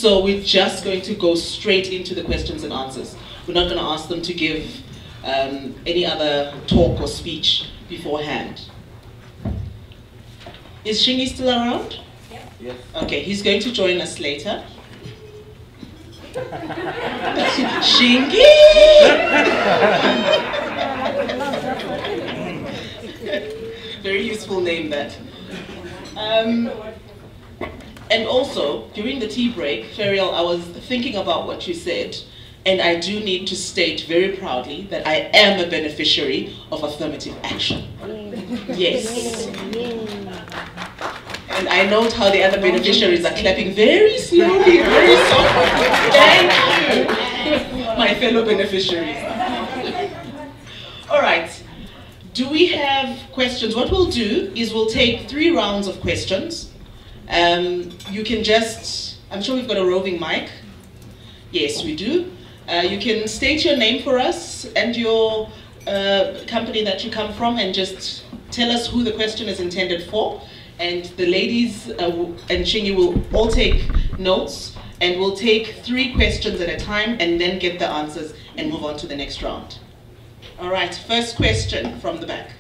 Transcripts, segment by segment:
So we're just going to go straight into the questions and answers. We're not going to ask them to give any other talk or speech beforehand. Is Shingi still around? Yep. Yes. Okay, he's going to join us later. Shingi! Very useful name, that. And also, during the tea break, Ferial, I was thinking about what you said, and I do need to state very proudly that I am a beneficiary of affirmative action. Yes. And I note how the other beneficiaries are clapping very slowly, very softly. Thank you, my fellow beneficiaries. All right. Do we have questions? What we'll do is we'll take 3 rounds of questions. You can just, I'm sure we've got a roving mic. Yes, we do. You can state your name for us and your company that you come from, and just tell us who the question is intended for. And the ladies and Shingi will all take notes, and we'll take 3 questions at a time and then get the answers and move on to the next round. All right, first question from the back.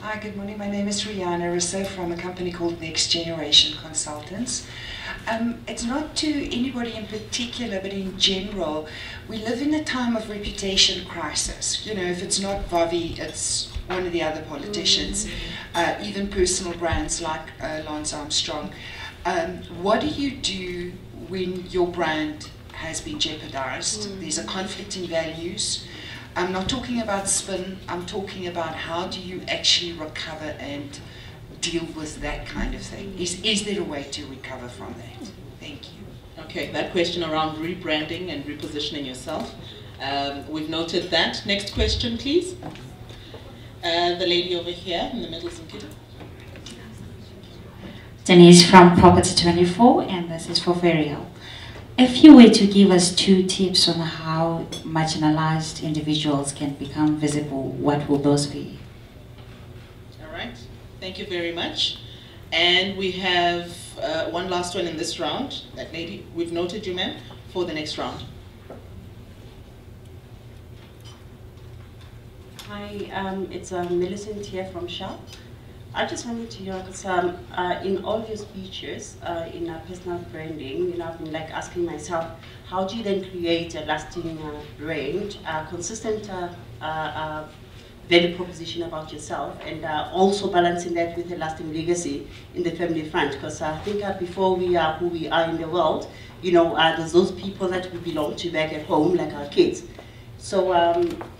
Hi, good morning. My name is Rihanna Rousseau from a company called Next Generation Consultants. It's not to anybody in particular, but in general, we live in a time of reputation crisis. You know, if it's not Vavi, it's one of the other politicians, even personal brands like Lance Armstrong. What do you do when your brand has been jeopardized? There's a conflict in values. I'm not talking about spin, I'm talking about how do you actually recover and deal with that kind of thing. Is there a way to recover from that? Thank you. Okay, that question around rebranding and repositioning yourself. We've noted that. Next question, please. The lady over here in the middle, Zinkita. Denise from Property 24, and this is for Ferial. If you were to give us 2 tips on how marginalized individuals can become visible, what will those be? All right, thank you very much. And we have one last one in this round. That lady, we've noted you, ma'am, for the next round. Hi, it's Millicent here from Shell. I just wanted to know, because in all your speeches, in personal branding, you know, I've been like asking myself, how do you then create a lasting brand, consistent value proposition about yourself, and also balancing that with a lasting legacy in the family front? Because I think before we are who we are in the world, you know, there's those people that we belong to back at home, like our kids. So,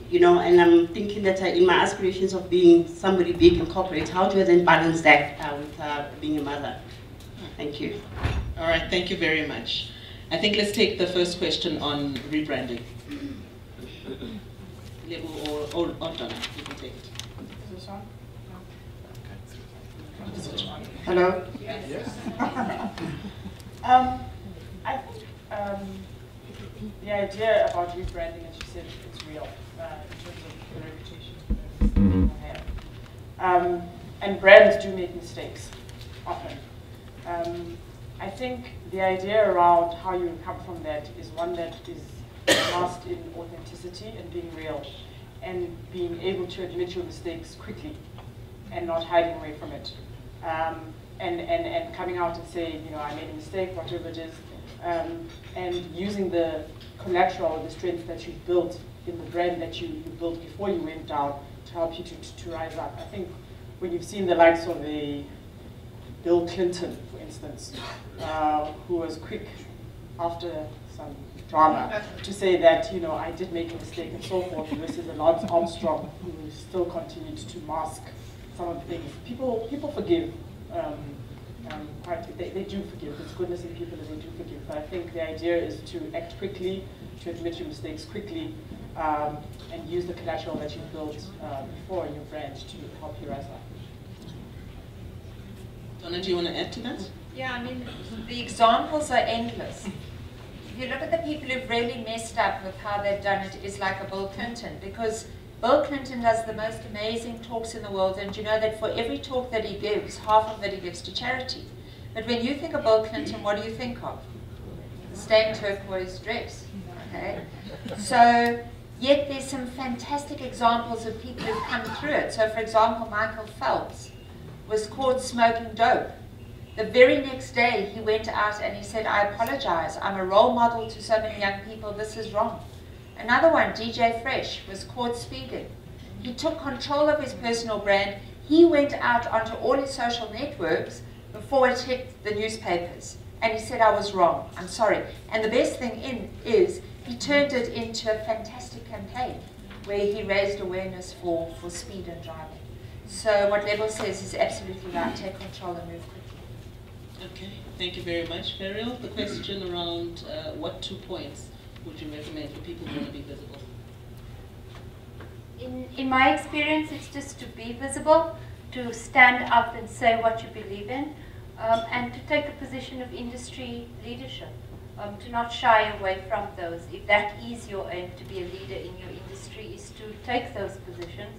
you know, and I'm thinking that in my aspirations of being somebody big in corporate, how do I then balance that with being a mother? Thank you. All right, thank you very much. I think let's take the first question on rebranding. Lebo or Donna, you can take it. Is this on? Hello? Yes. I think the idea about rebranding, as you said, it's real in terms of the reputation that people have. And brands do make mistakes often. I think the idea around how you recover from that is one that is lost in authenticity and being real, and being able to admit your mistakes quickly and not hiding away from it. And coming out and saying, you know, I made a mistake, whatever it is, and using the collateral, the strength that you've built in the brand that you built before you went down to help you to rise up. I think when you've seen the likes of a Bill Clinton, for instance, who was quick after some drama to say that, you know, I did make a mistake and so forth, versus a Lance Armstrong who still continued to mask some of the things. People forgive. They do forgive. There's goodness in people and they do forgive. But I think the idea is to act quickly, to admit your mistakes quickly, and use the collateral that you've built before in your brand to help you rise up. Donna, do you want to add to that? Yeah, I mean, the examples are endless. If you look at the people who've really messed up with how they've done it, is like a Bill Clinton, because Bill Clinton does the most amazing talks in the world, and you know that for every talk that he gives, half of it he gives to charity. But when you think of Bill Clinton, what do you think of? the same turquoise dress. Okay, so yet there's some fantastic examples of people who've come through it. So, for example, Michael Phelps was caught smoking dope. The very next day, he went out and he said, "I apologize. I'm a role model to so many young people. This is wrong." Another one, DJ Fresh, was caught speeding. He took control of his personal brand. He went out onto all his social networks before it hit the newspapers. And he said, "I was wrong. I'm sorry." And the best thing is he turned it into a fantastic campaign where he raised awareness for speed and driving. So what Lebo says is absolutely right. Take control and move quickly. Okay, thank you very much, Ferial. The question around what 2 points would you recommend for people who want to be visible? In my experience, it's just to be visible, to stand up and say what you believe in, and to take a position of industry leadership, to not shy away from those. If that is your aim, to be a leader in your industry, is to take those positions,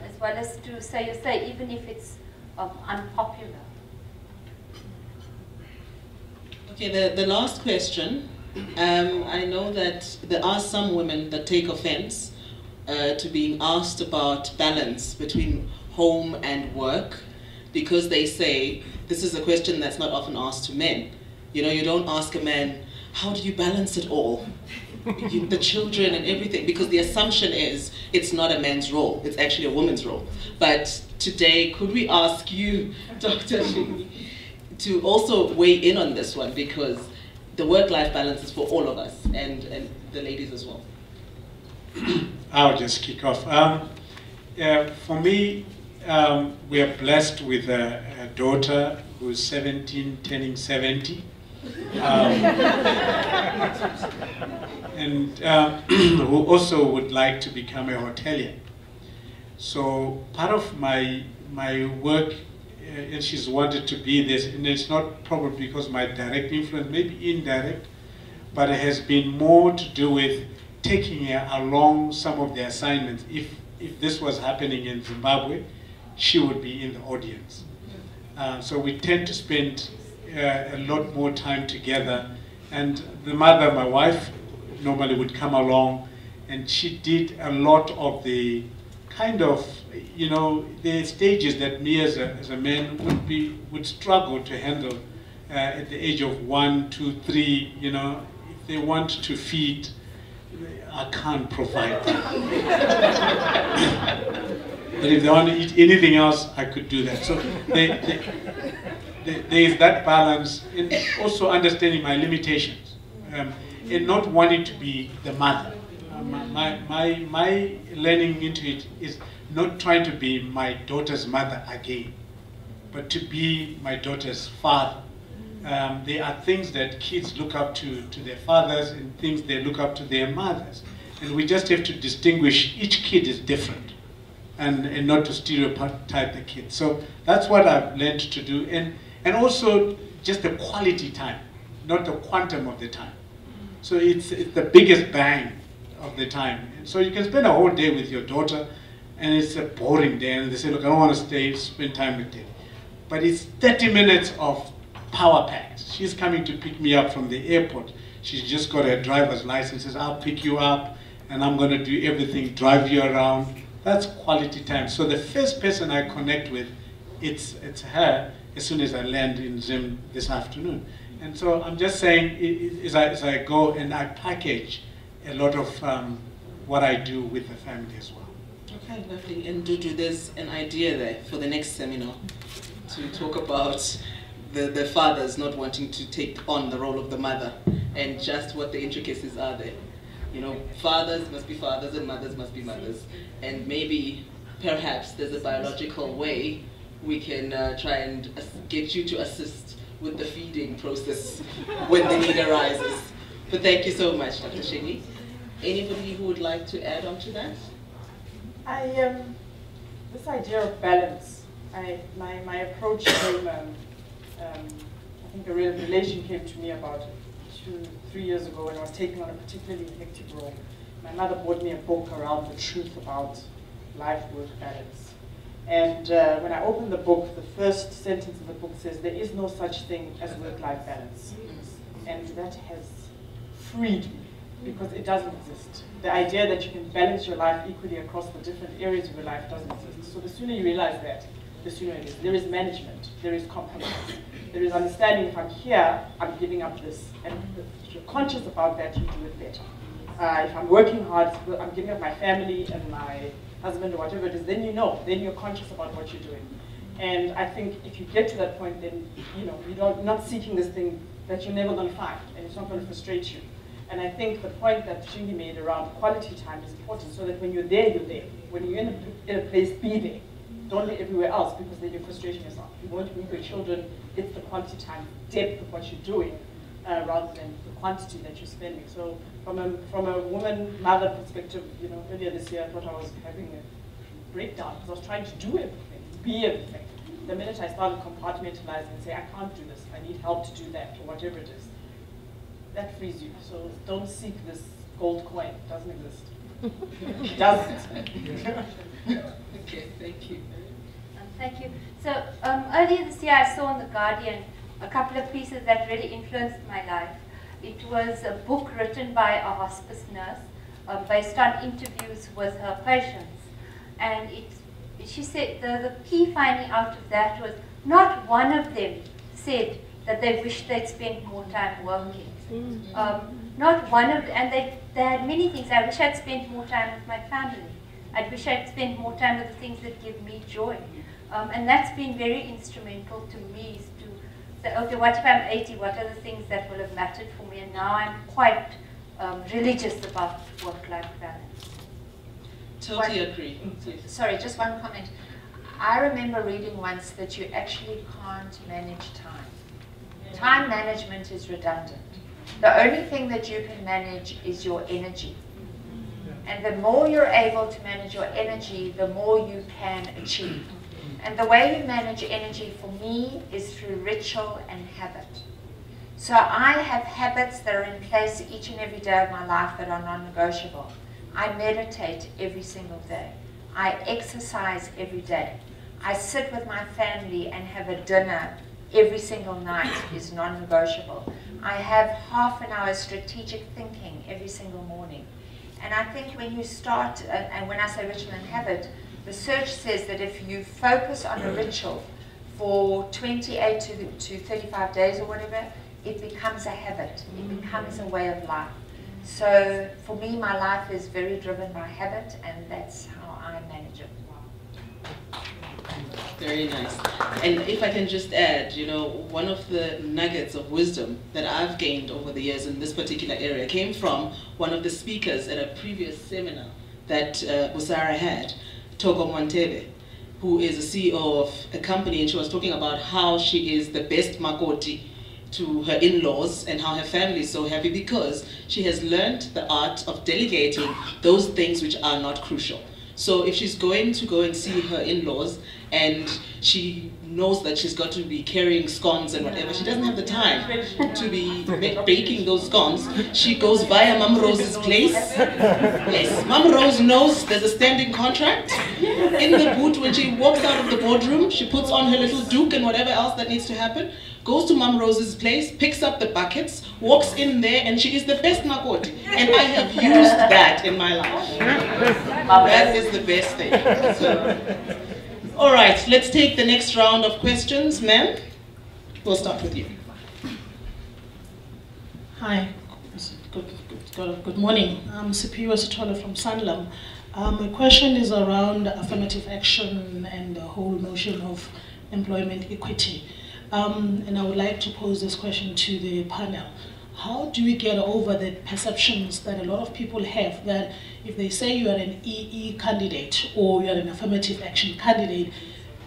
as well as to say your say, even if it's unpopular. Okay, the last question. I know that there are some women that take offense to being asked about balance between home and work, because they say this is a question that's not often asked to men. You know, you don't ask a man, how do you balance it all? The children and everything, because the assumption is it's not a man's role, it's actually a woman's role. But today, could we ask you, Dr. Shini, to also weigh in on this one, because the work-life balance is for all of us, and the ladies as well. I'll just kick off. For me, we are blessed with a daughter who's 17, turning 70. And who also would like to become a hotelier. So part of my work, and she's wanted to be this, and it's not probably because my direct influence, maybe indirect, but it has been more to do with taking her along some of the assignments. If this was happening in Zimbabwe, she would be in the audience. So we tend to spend a lot more time together. And the mother, my wife, normally would come along, and she did a lot of the kind of, you know, the stages that me as a man would struggle to handle at the age of 1, 2, 3. You know, if they want to feed, I can't provide that. But if they want to eat anything else, I could do that. So there is that balance, and also understanding my limitations, and not wanting to be the mother. My learning into it is not trying to be my daughter's mother again, but to be my daughter's father. There are things that kids look up to their fathers, and things they look up to their mothers. And we just have to distinguish, each kid is different, and not to stereotype the kid. So that's what I've learned to do. And also just the quality time, not the quantum of the time. So it's the biggest bang of the time. And so you can spend a whole day with your daughter, and it's a boring day, and they say, look, I don't want to spend time with you. But it's 30 minutes of power packed. She's coming to pick me up from the airport. She's just got her driver's license, says, I'll pick you up, and I'm going to do everything, drive you around. That's quality time. So the first person I connect with, it's her, as soon as I land in Zim this afternoon. And so I'm just saying, as I go and I package a lot of what I do with the family as well. Okay, lovely. And Dudu, there's an idea there for the next seminar to talk about the fathers not wanting to take on the role of the mother, and just what the intricacies are there. You know, fathers must be fathers and mothers must be mothers. And maybe, perhaps, there's a biological way we can try and get you to assist with the feeding process when the need arises. But thank you so much, Dr. Shini. Anybody who would like to add on to that? This idea of balance, my approach came, I think a revelation came to me about 2-3 years ago when I was taking on a particularly hectic role. My mother bought me a book around the truth about life-work balance. And when I opened the book, the first sentence of the book says, there is no such thing as work-life balance. And that has freed me, because it doesn't exist. The idea that you can balance your life equally across the different areas of your life doesn't exist. So the sooner you realize that, the sooner it is. There is management, there is compromise, there is understanding if I'm here, I'm giving up this. And if you're conscious about that, you do it better. If I'm working hard, I'm giving up my family and my husband or whatever it is, then you know, then you're conscious about what you're doing. And I think if you get to that point, then you're not seeking this thing that you're never going to find, and it's not going to frustrate you. And I think the point that Shingi made around quality time is important, so that when you're there, you're there. When you're in a place, be there. Don't be everywhere else, because then you're frustrating yourself. You want to meet your children, it's the quality time, depth of what you're doing, rather than the quantity that you're spending. So from a woman, mother perspective, earlier this year I thought I was having a breakdown, because I was trying to do everything, be everything. The minute I started compartmentalizing and say, I can't do this, I need help to do that, or whatever it is, that frees you. So don't seek this gold coin, it doesn't exist. It doesn't. Okay, thank you. Thank you. So earlier this year I saw in The Guardian a couple of pieces that really influenced my life. It was a book written by a hospice nurse based on interviews with her patients. And she said the key finding out of that was not one of them said that they wished they'd spent more time working. Not one of them, and they had many things. I wish I'd spent more time with my family. I wish I'd spent more time with the things that give me joy. And that's been very instrumental to me, is to say, okay, what if I'm 80? What are the things that will have mattered for me? And now I'm quite religious about work-life balance. Totally agree. Sorry, just one comment. I remember reading once that you actually can't manage time. Time management is redundant. The only thing that you can manage is your energy. And the more you're able to manage your energy, the more you can achieve. And the way you manage energy for me is through ritual and habit. So I have habits that are in place each and every day of my life that are non-negotiable. I meditate every single day. I exercise every day. I sit with my family and have a dinner every single night is non-negotiable. I have half an hour strategic thinking every single morning. And I think when you start, and when I say ritual and habit, research says that if you focus on a ritual for 28 to 35 days or whatever, it becomes a habit. It becomes a way of life. So for me, my life is very driven by habit, and that's how I manage it. Very nice. And if I can just add, one of the nuggets of wisdom that I've gained over the years in this particular area came from one of the speakers at a previous seminar that Busara had, Togo Mwantebe, who is the CEO of a company, and she was talking about how she is the best makoti to her in-laws and how her family is so happy because she has learned the art of delegating those things which are not crucial. So if she's going to go and see her in-laws and she knows that she's got to be carrying scones and whatever, she doesn't have the time to be baking those scones. She goes via Mom Rose's place. Yes, Mom Rose knows there's a standing contract. In the boot, when she walks out of the boardroom, she puts on her little duke and whatever else that needs to happen, goes to Mom Rose's place, picks up the buckets, walks in there, and she is the best makoti. And I have used that in my life. That is the best thing. So, all right, let's take the next round of questions. Ma'am, we'll start with you. Hi, good morning. I'm Sipiwa Sitola from Sanlam. My question is around affirmative action and the whole notion of employment equity. And I would like to pose this question to the panel. How do we get over the perceptions that a lot of people have that if they say you are an EE candidate or you are an affirmative action candidate,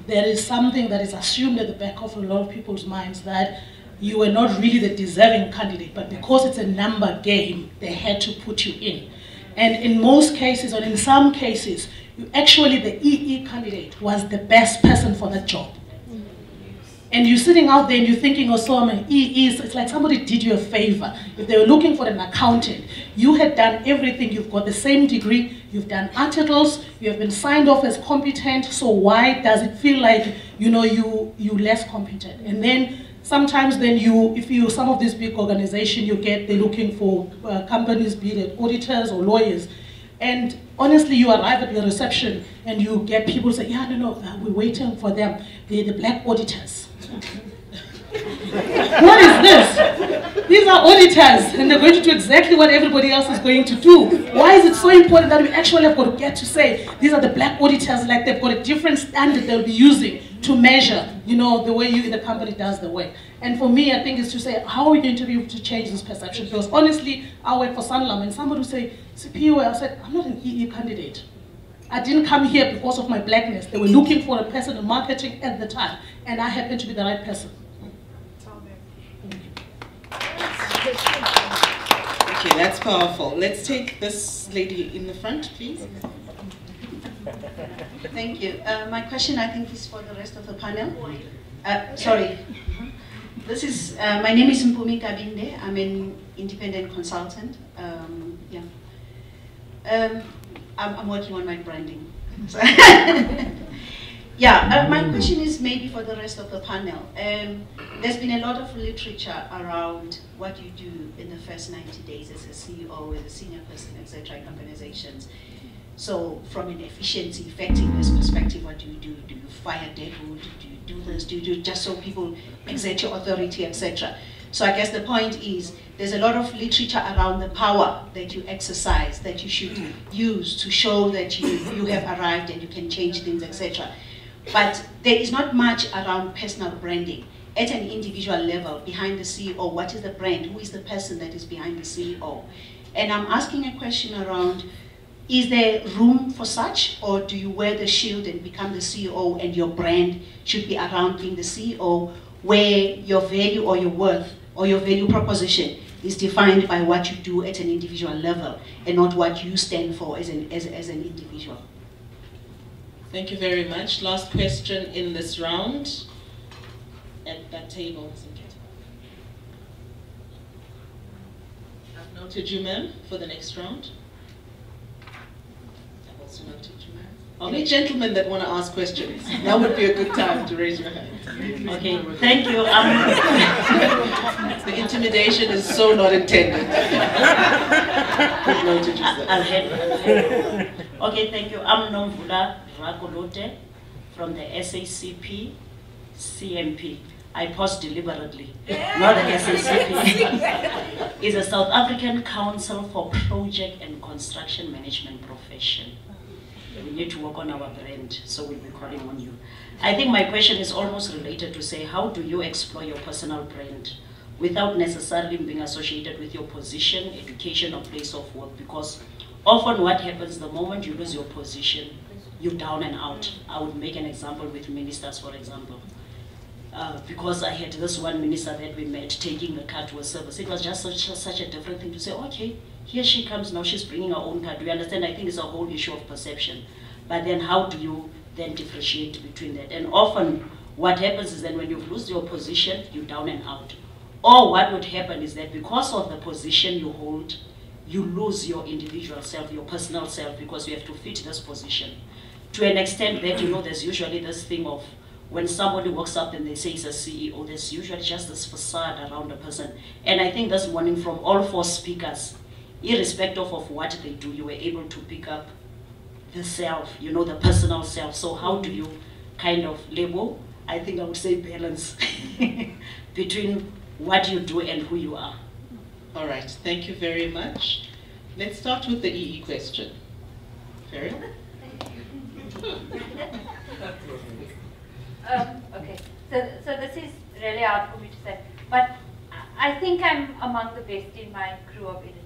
there is something that is assumed at the back of a lot of people's minds that you are not really the deserving candidate, but because it's a number game, they had to put you in. And in most cases, or in some cases, actually the EE candidate was the best person for that job. And you're sitting out there and you're thinking, oh, so I'm an EE, it's like somebody did you a favor. If they were looking for an accountant, you had done everything, you've got the same degree, you've done articles, you have been signed off as competent, so why does it feel like, you're less competent? And then sometimes then some of these big organizations they're looking for companies, be it auditors or lawyers. And honestly, you arrive at the reception and you get people say, yeah, no, we're waiting for them. They're the black auditors. What is this? These are auditors, and they're going to do exactly what everybody else is going to do. Why is it so important that we actually have got to get to say, these are the black auditors, like they've got a different standard they'll be using to measure, the way you in the company does the work. And for me, I think it's to say, how are we going to be able to change this perception? Because honestly, I work for Sanlam, and somebody will say, Sipiwe, I said, I'm not an EE candidate. I didn't come here because of my blackness. They were looking for a person in marketing at the time, and I happened to be the right person. Okay, that's powerful. Let's take this lady in the front, please. Thank you. My question, I think, is for the rest of the panel. Sorry. This is, my name is Mpumi Kabinde. I'm an independent consultant. I'm working on my branding. My question is maybe for the rest of the panel. There's been a lot of literature around what you do in the first 90 days as a CEO, as a senior person, etc. in organizations. So from an efficiency, effectiveness perspective, what do you do? Do you fire deadwood? Do you do this? Do you do just so people exert your authority, etc.? So I guess the point is, there's a lot of literature around the power that you exercise, that you should use to show that you have arrived and you can change things, etc. But there is not much around personal branding. At an individual level, behind the CEO, what is the brand? Who is the person that is behind the CEO? And I'm asking a question around, is there room for such, or do you wear the shield and become the CEO and your brand should be around being the CEO, where your value or your worth or your value proposition is defined by what you do at an individual level and not what you stand for as an individual? Thank you very much. Last question in this round. At that table. I've noted you, ma'am, for the next round. I've also noted you, ma'am. Any gentlemen that want to ask questions, now would be a good time to raise your hand. Okay, thank you. The intimidation is so not intended. I've noted you, sir. Okay, thank you. I'm Nomvula Rakolote from the SACP CMP. I pause deliberately, not the SACP. It's a South African Council for Project and Construction Management Profession. We need to work on our brand, so we'll be calling on you. I think my question is almost related to say, how do you explore your personal brand without necessarily being associated with your position, education, or place of work? Because often what happens the moment you lose your position, you're down and out. I would make an example with ministers, for example. Because I had this one minister that we met taking the car to a service. It was just such a different thing to say, okay, here she comes now, she's bringing her own car. Do you understand? I think it's a whole issue of perception. But then how do you then differentiate between that? And often what happens is that when you lose your position, you're down and out. Or what would happen is that because of the position you hold, you lose your individual self, your personal self, because you have to fit this position. To an extent that, there's usually this thing of, when somebody walks up and they say he's a CEO, there's usually just this facade around a person. And I think this morning from all four speakers, irrespective of what they do, you were able to pick up the self, the personal self. So how do you kind of label? I think I would say balance between what you do and who you are. All right, thank you very much. Let's start with the EE question. Ferriel? Okay, so this is really hard for me to say, but I think I'm among the best in my crew of editors.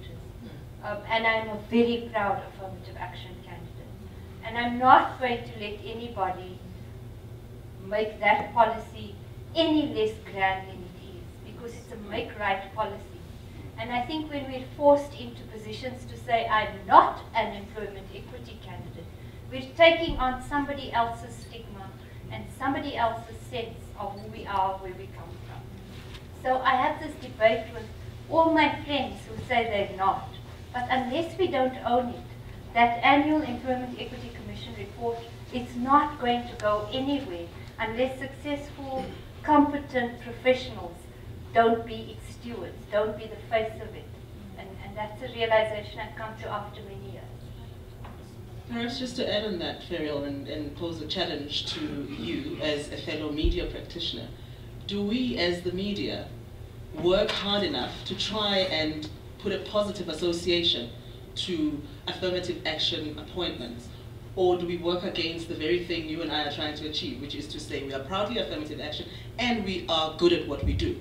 And I'm a very proud affirmative action candidate. And I'm not going to let anybody make that policy any less grand than it is, because it's a make-right policy. And I think when we're forced into positions to say, I'm not an employment equity candidate, we're taking on somebody else's stigma and somebody else's sense of who we are, where we come from. So I have this debate with all my friends who say they're not. But unless we don't own it, that annual Employment Equity Commission report is not going to go anywhere unless successful competent professionals, don't be its stewards, don't be the face of it. And that's a realization I've come to after many years. Perhaps just to add on that, Ferial, and pose a challenge to you as a fellow media practitioner, do we as the media work hard enough to try and put a positive association to affirmative action appointments? Or do we work against the very thing you and I are trying to achieve, which is to say we are proudly affirmative action and we are good at what we do?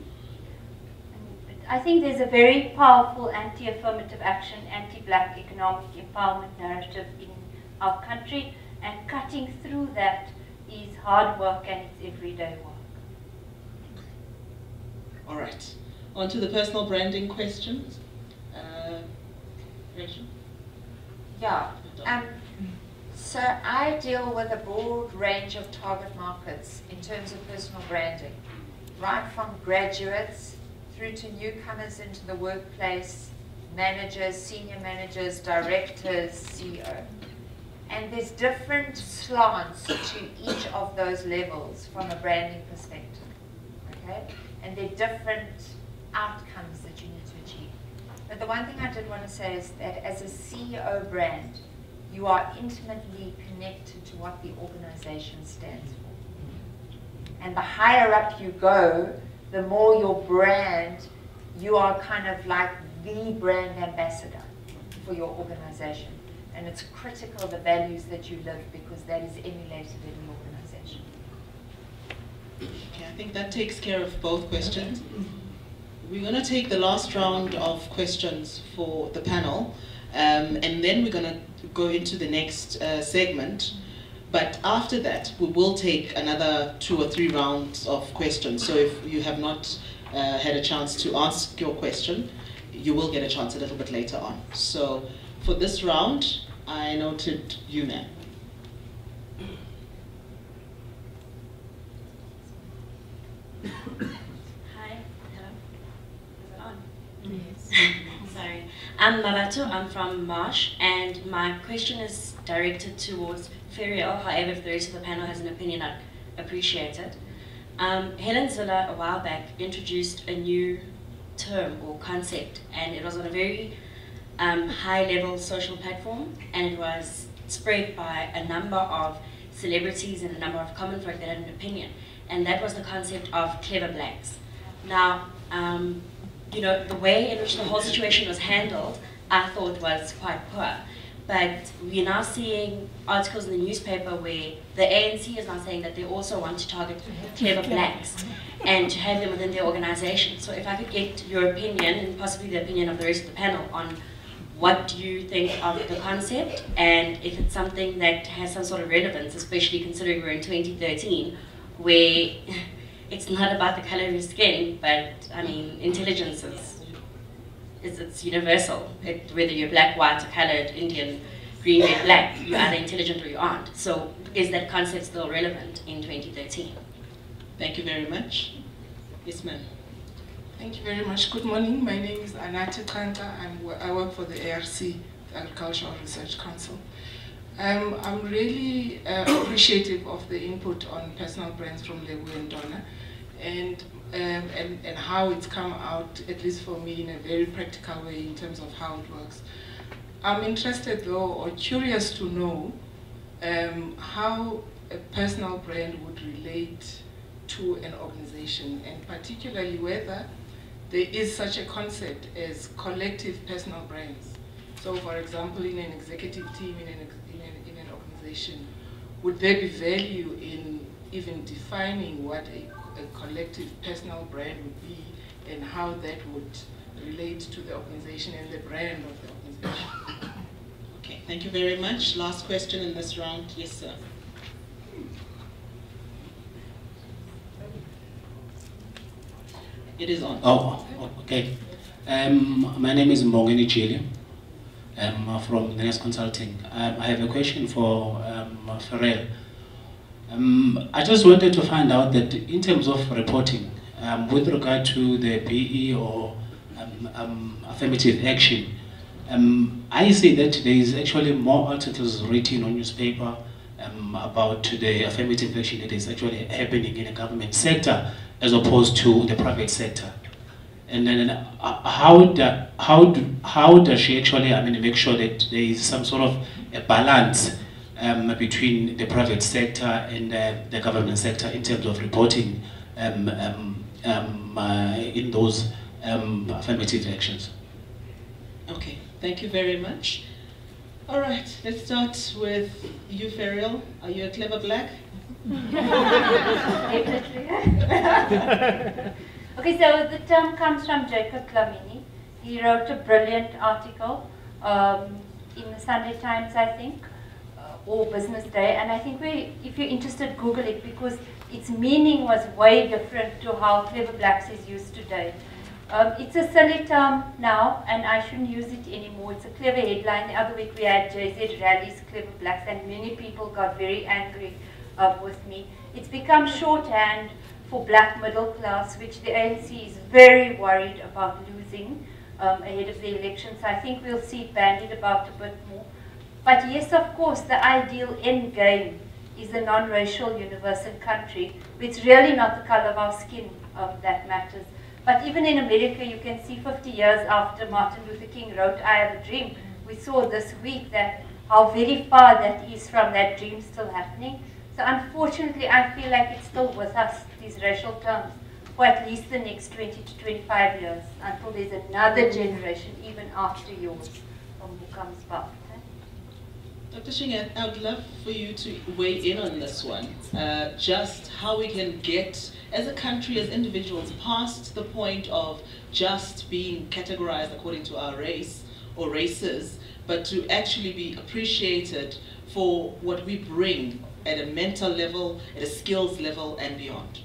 I think there's a very powerful anti-affirmative action, anti-black economic empowerment narrative in our country, and cutting through that is hard work and it's everyday work. All right. On to the personal branding questions. Rachel? Yeah. So I deal with a broad range of target markets in terms of personal branding, right from graduates through to newcomers into the workplace, managers, senior managers, directors, CEO. And there's different slants to each of those levels from a branding perspective, okay? And they're different outcomes that you need to achieve. But the one thing I did want to say is that as a CEO brand, you are intimately connected to what the organization stands for. And the higher up you go, the more your brand, you are kind of like the brand ambassador for your organization. And it's critical the values that you live, because that is emulated in the organization. Okay, I think that takes care of both questions. We're going to take the last round of questions for the panel, and then we're going to go into the next segment. But after that, we will take another 2 or 3 rounds of questions. So if you have not had a chance to ask your question, you will get a chance a little bit later on. So for this round, I noted you, ma'am. Hi, hello. Is it on? Yes. Sorry. I'm Marato, I'm from Marsh, and my question is directed towards Ferial. However, if the rest of the panel has an opinion, I'd appreciate it. Helen Ziller, a while back, introduced a new term or concept, and it was on a very high-level social platform, and it was spread by a number of celebrities and a number of common folk that had an opinion, and that was the concept of clever blacks. Now, you know, the way in which the whole situation was handled, I thought was quite poor. But we're now seeing articles in the newspaper where the ANC is now saying that they also want to target clever blacks and to have them within their organization. So if I could get your opinion, and possibly the opinion of the rest of the panel, on what do you think of the concept, and if it's something that has some sort of relevance, especially considering we're in 2013, where it's not about the color of your skin, but I mean, intelligence it's universal. Whether you're black, white, or colored, Indian, green, red, black, you're either intelligent or you aren't. So is that concept still relevant in 2013? Thank you very much. Yes, ma'am. Thank you very much. Good morning. My name is Anati Kanta. I work for the ARC, the Agricultural Research Council. I'm really appreciative of the input on personal brands from Lebu and Donna, and how it's come out, at least for me, in a very practical way in terms of how it works. I'm interested though, or curious to know, how a personal brand would relate to an organization, and particularly whether there is such a concept as collective personal brands. So for example, in an executive team, in an organization, would there be value in even defining what a collective personal brand would be, and how that would relate to the organization and the brand of the organization? Okay, thank you very much. Last question in this round. Yes, sir. It is on. Oh, okay. My name is Mbongeni Chile. I'm from Next Consulting. I have a question for Ferial. I just wanted to find out that in terms of reporting, with regard to the PE or affirmative action, I see that there is actually more articles written on newspaper about the affirmative action that is actually happening in the government sector as opposed to the private sector? And then how does she actually, I mean, make sure that there is some sort of a balance between the private sector and the government sector in terms of reporting in those affirmative actions? Okay, thank you very much. All right, let's start with you, Ferial. Are you a clever black? Definitely. Okay, so the term comes from Jacob Dlamini. He wrote a brilliant article in the Sunday Times, I think, or Business Day, and I think if you're interested, Google it, because its meaning was way different to how clever blacks is used today. It's a silly term now, and I shouldn't use it anymore. It's a clever headline. The other week we had JZ rallies, clever blacks, and many people got very angry with me. It's become shorthand for black middle class, which the ANC is very worried about losing ahead of the elections. So I think we'll see it bandied about a bit more. But yes, of course, the ideal end game is a non-racial universe and country. It's really not the color of our skin that matters. But even in America, you can see 50 years after Martin Luther King wrote I Have a Dream, we saw this week that how very far that is from that dream still happening. So unfortunately, I feel like it's still with us, these racial terms, for at least the next 20 to 25 years, until there's another generation, even after yours, who comes back. Dr. Shinga, I would love for you to weigh in on this one. Just how we can get, as a country, as individuals, past the point of just being categorized according to our race or races, but to actually be appreciated for what we bring at a mental level, at a skills level, and beyond.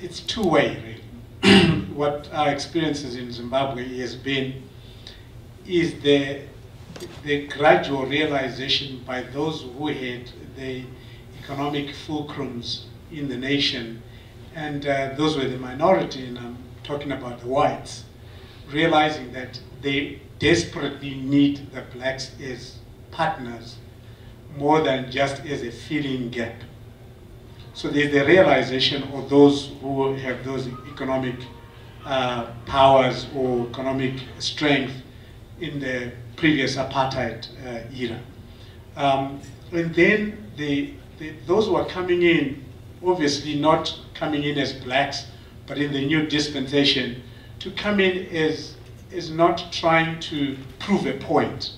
It's two-way, really. What our experiences in Zimbabwe has been is the gradual realization by those who had the economic fulcrums in the nation, and those were the minority, and I'm talking about the whites, realizing that they desperately need the blacks as partners more than just as a filling gap. So there's the realization of those who have those economic powers or economic strength in the previous apartheid era. And then those who are coming in, obviously not coming in as blacks, but in the new dispensation, to come in is not trying to prove a point.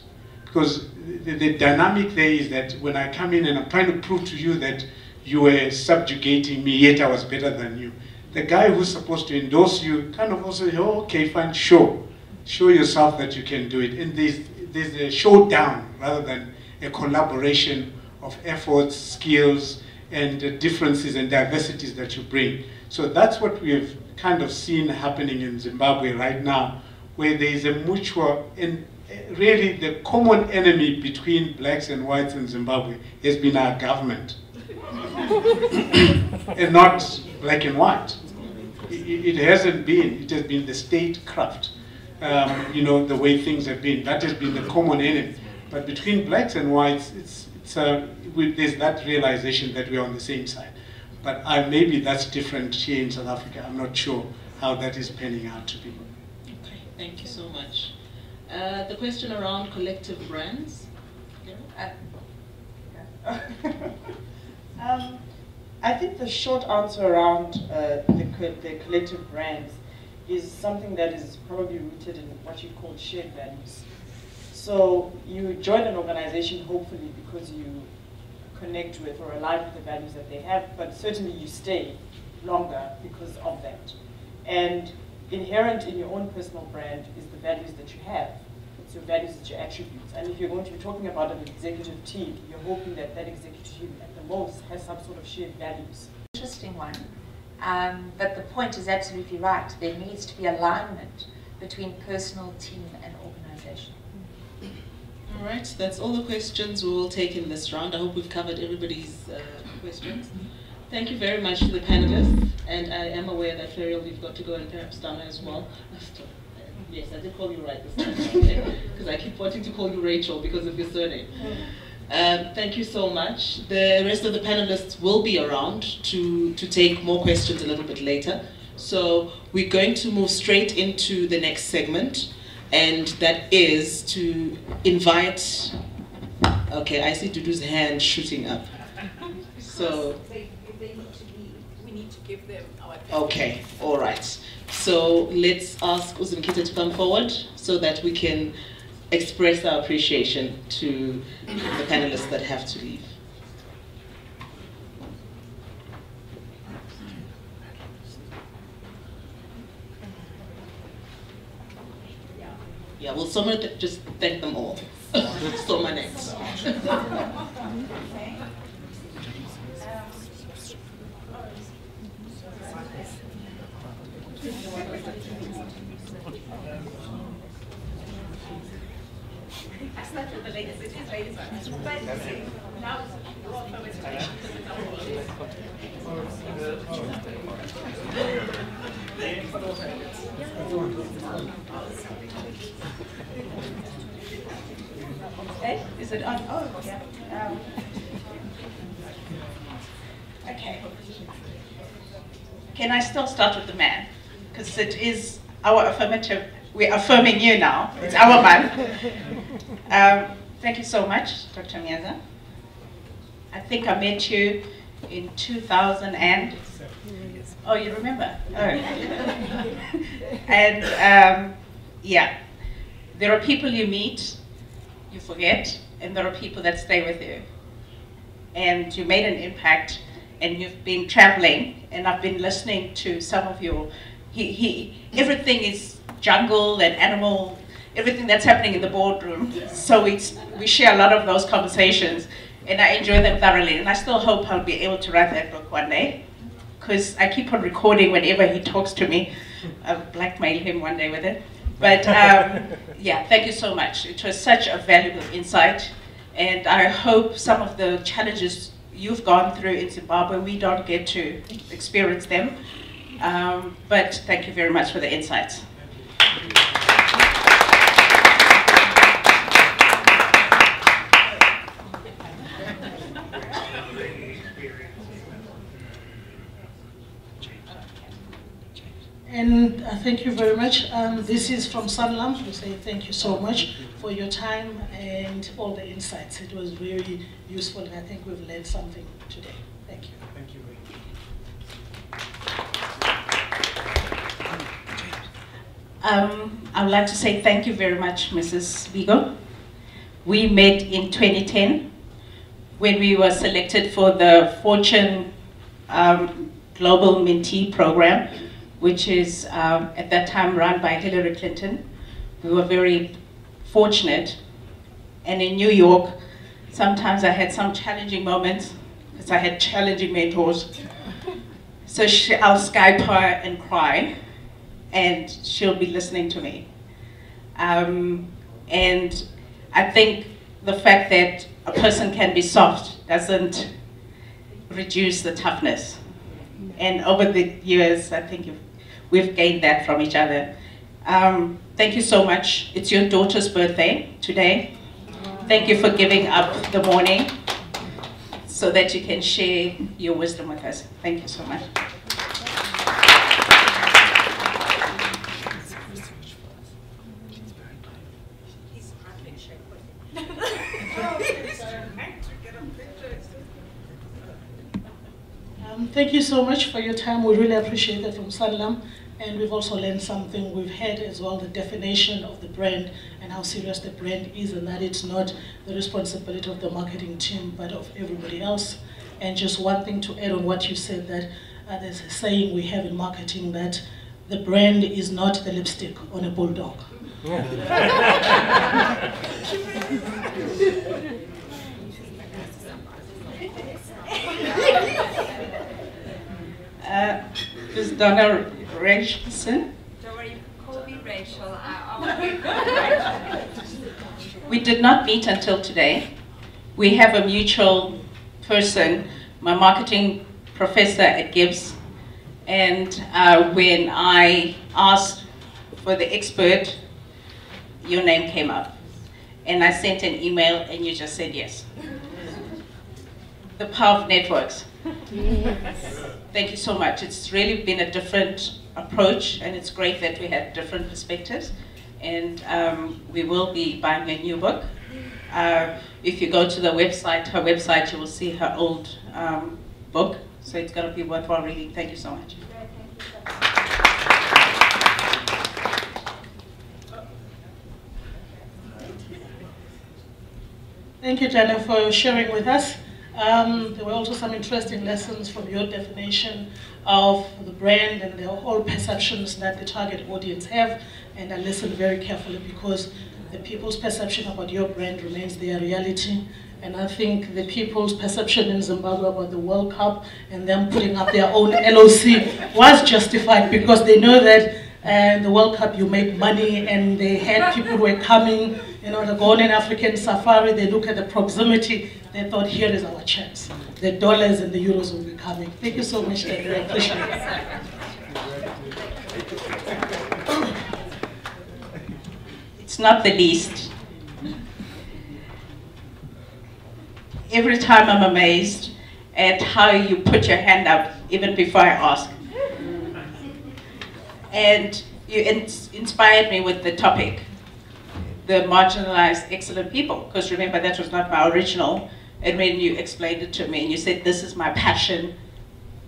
Because the dynamic there is that when I come in and I'm trying to prove to you that you were subjugating me, yet I was better than you, the guy who's supposed to endorse you kind of also, oh, okay, fine, show yourself that you can do it. And there's a showdown rather than a collaboration of efforts, skills, and differences and diversities that you bring. So that's what we've kind of seen happening in Zimbabwe right now, where there is a mutual, and really the common enemy between blacks and whites in Zimbabwe has been our government. And not black and white. It hasn't been, it has been the statecraft. You know, the way things have been. That has been the common enemy. But between blacks and whites, there's that realization that we're on the same side. But maybe that's different here in South Africa. I'm not sure how that is panning out to be. Okay, thank you so much. The question around collective brands. I think the short answer around the collective brands is something that is probably rooted in what you call shared values. So you join an organization hopefully because you connect with or align with the values that they have, but certainly you stay longer because of that. And inherent in your own personal brand is the values that you have. It's your values, it's your attributes. And if you're going to be talking about an executive team, you're hoping that that executive team at the most has some sort of shared values. Interesting one. But the point is absolutely right. There needs to be alignment between personal, team, and organization. All right, that's all the questions we will take in this round. I hope we've covered everybody's questions. Thank you very much to the panelists, and I am aware that Ferial, you've got to go, and perhaps Dana as well. Yes, I did call you right this time, because I keep wanting to call you Rachel because of your surname. Thank you so much. The rest of the panelists will be around to take more questions a little bit later. So we're going to move straight into the next segment, and that is to invite, okay, I see Dudu's hand shooting up. So, if they need to leave, we need to give them our time. Okay, all right. So let's ask Uzumkita to come forward so that we can express our appreciation to the panelists that have to leave. Yeah, will someone just thank them all? So my next. I started with the ladies, it is ladies. But now it's all conversation. Hey, is it on? Oh, yeah. Okay. Can I still start with the man? Because it is our affirmative. We're affirming you now. It's our man. Thank you so much, Dr. Miaza. I think I met you in 2000 and... Oh, you remember? Oh. And yeah, there are people you meet, you forget, and there are people that stay with you. And you made an impact, and you've been traveling, and I've been listening to some of your... everything is jungle and animal, everything that's happening in the boardroom. So we share a lot of those conversations, and I enjoy them thoroughly. And I still hope I'll be able to write that book one day, because I keep on recording whenever he talks to me. I'll blackmail him one day with it. But yeah, thank you so much. It was such a valuable insight, and I hope some of the challenges you've gone through in Zimbabwe, we don't get to experience them. But thank you very much for the insights. And thank you very much. This is from Sanlam. We say thank you so much for your time and all the insights. It was very useful, and I think we've learned something today. Thank you. Thank you. I would like to say thank you very much, Mrs. Vigo. We met in 2010 when we were selected for the Fortune Global Mentee Program, which is at that time run by Hillary Clinton. We were very fortunate. And in New York, sometimes I had some challenging moments because I had challenging mentors. So I'll Skype her and cry, and she'll be listening to me. And I think the fact that a person can be soft doesn't reduce the toughness. And over the years, I think we've gained that from each other. Thank you so much. It's your daughter's birthday today. Thank you for giving up the morning so that you can share your wisdom with us. Thank you so much. Thank you so much for your time. We really appreciate it from Sanlam. And we've also learned something. We've had as well the definition of the brand and how serious the brand is, and that it's not the responsibility of the marketing team, but of everybody else. And just one thing to add on what you said, that there's a saying we have in marketing that the brand is not the lipstick on a bulldog. Ms. Donna Rachelson. Don't worry, you can call me Rachel. We did not meet until today. We have a mutual person, my marketing professor at Gibbs. And when I asked for the expert, your name came up. And I sent an email and you just said yes. the power of networks. Thank you so much. It's really been a different approach, and it's great that we have different perspectives. And we will be buying a new book. If you go to the website, her website, you will see her old book. So it's going to be worthwhile reading. Thank you so much. Thank you, Jenna, for sharing with us. There were also some interesting lessons from your definition of the brand and the whole perceptions that the target audience have. And I listened very carefully because the people's perception about your brand remains their reality. And I think the people's perception in Zimbabwe about the World Cup and them putting up their own LOC was justified because they know that in the World Cup you make money, and they had people who were coming, you know, the Ghanaian African Safari, they look at the proximity, they thought, here is our chance. The dollars and the euros will be coming. Thank you so much, I appreciate it. It's not the least. Every time I'm amazed at how you put your hand up even before I ask. And you inspired me with the topic, the marginalized excellent people, because remember that was not my original. And when you explained it to me and you said, this is my passion,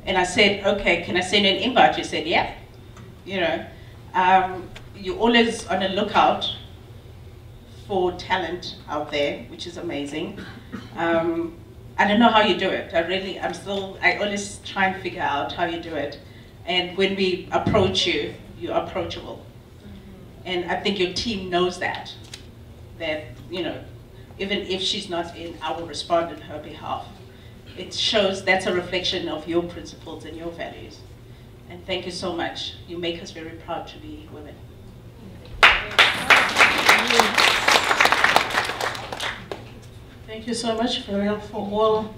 and I said, okay, can I send you an invite? You said, yeah. You know, you're always on a lookout for talent out there, which is amazing. I don't know how you do it. I always try and figure out how you do it. And when we approach you, you're approachable. And I think your team knows that, you know, even if she's not in, I will respond on her behalf. It shows that's a reflection of your principles and your values. And thank you so much. You make us very proud to be women. Thank you so much, Ferial, for all the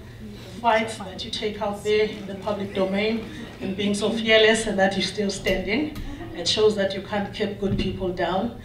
fights that you take out there in the public domain and being so fearless and that you're still standing. It shows that you can't keep good people down.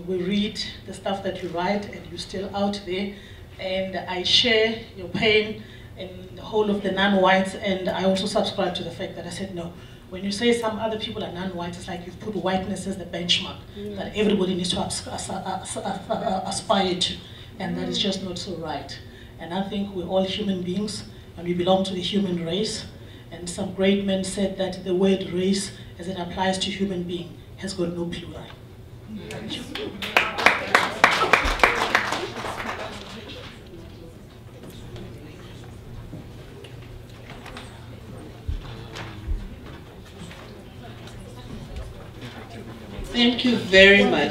We read the stuff that you write and you're still out there. And I share your pain in the whole of the non-whites, and I also subscribe to the fact that I said no. When you say some other people are non-white, it's like you've put whiteness as the benchmark that everybody needs to aspire to. And that is just not so right. And I think we're all human beings, and we belong to the human race. And some great men said that the word race, as it applies to human being, has got no plural. Thank you. Thank you very much.